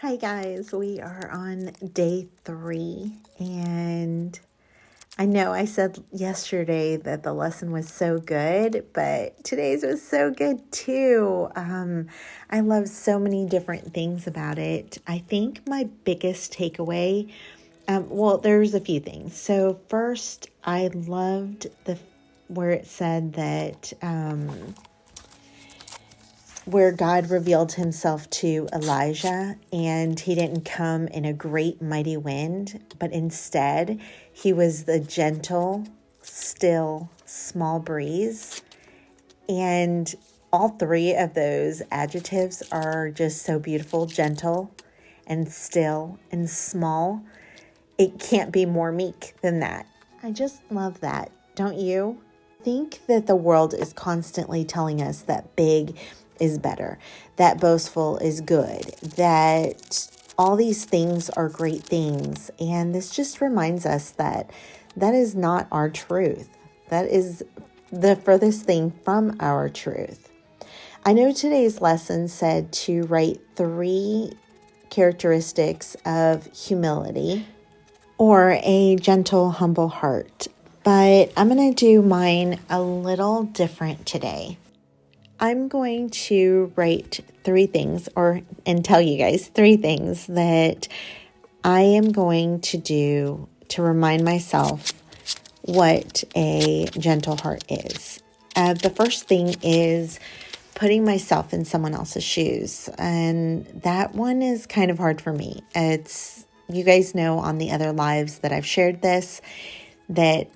Hi guys, we are on day 3, and I know I said yesterday that the lesson was so good, but today's was so good too. I love so many different things about it. I think my biggest takeaway, there's a few things. So first, I loved where it said that where God revealed himself to Elijah, and he didn't come in a great mighty wind, but instead he was the gentle, still, small breeze. And all 3 of those adjectives are just so beautiful: gentle and still and small. It can't be more meek than that. I just love that, don't you? I think that the world is constantly telling us that big is better, that boastful is good, that all these things are great things. And this just reminds us that that is not our truth. That is the furthest thing from our truth. I know today's lesson said to write 3 characteristics of humility or a gentle, humble heart, but I'm going to do mine a little different today. I'm going to write 3 things and tell you guys 3 things that I am going to do to remind myself what a gentle heart is. The first thing is putting myself in someone else's shoes. And that one is kind of hard for me. You guys know on the other lives that I've shared this, that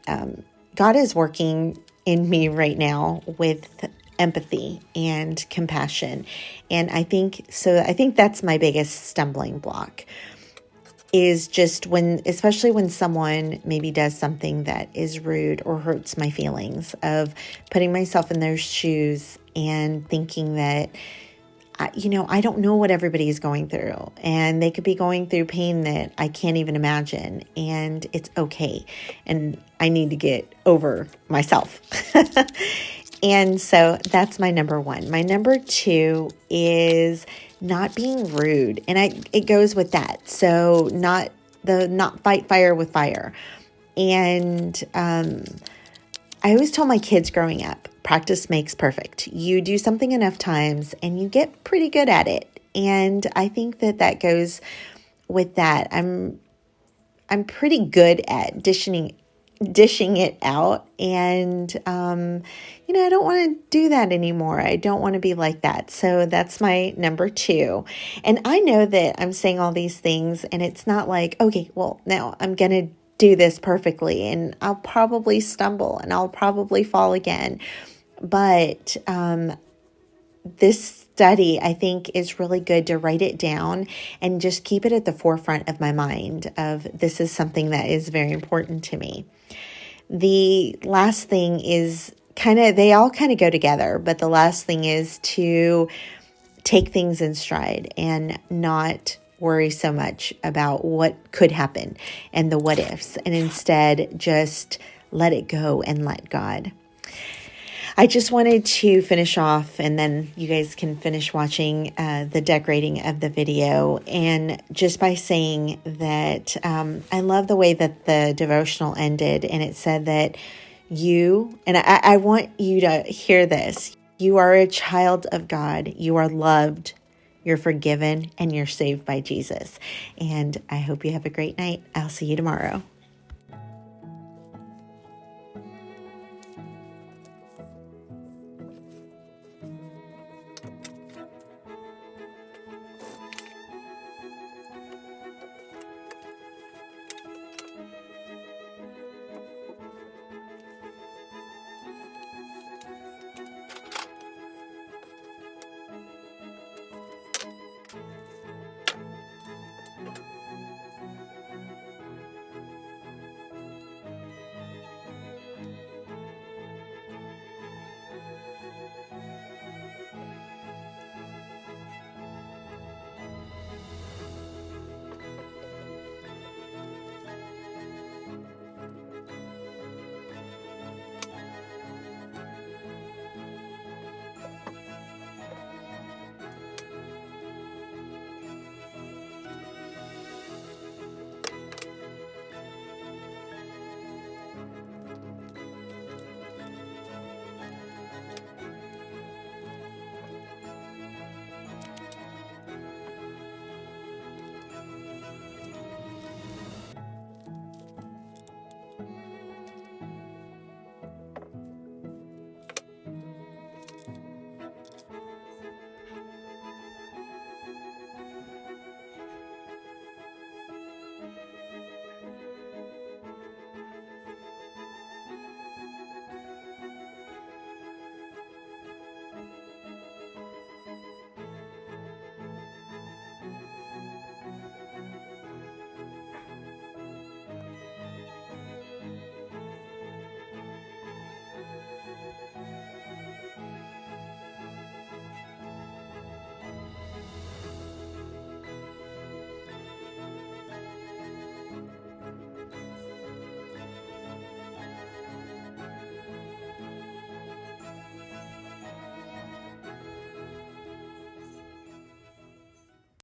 God is working in me right now with empathy and compassion. And I think that's my biggest stumbling block, is just especially when someone maybe does something that is rude or hurts my feelings, of putting myself in their shoes and thinking that, I don't know what everybody's going through, and they could be going through pain that I can't even imagine, and it's okay. And I need to get over myself. And so that's my number 1. My number 2 is not being rude. And it goes with that. So not fight fire with fire. And I always tell my kids growing up, practice makes perfect. You do something enough times and you get pretty good at it. And I think that goes with that. I'm pretty good at dishing it out, and I don't want to do that anymore. I don't want to be like that. So that's my number 2. And I know that I'm saying all these things, and it's not like, okay, well, now I'm going to do this perfectly, and I'll probably stumble and I'll probably fall again. But this study, I think, is really good to write it down and just keep it at the forefront of my mind of, this is something that is very important to me. The last thing is they all kind of go together, but the last thing is to take things in stride and not worry so much about what could happen and the what ifs, and instead just let it go and let God. I just wanted to finish off, and then you guys can finish watching the decorating of the video, and just by saying that I love the way that the devotional ended, and it said that I want you to hear this, you are a child of God, you are loved, you're forgiven, and you're saved by Jesus. And I hope you have a great night. I'll see you tomorrow.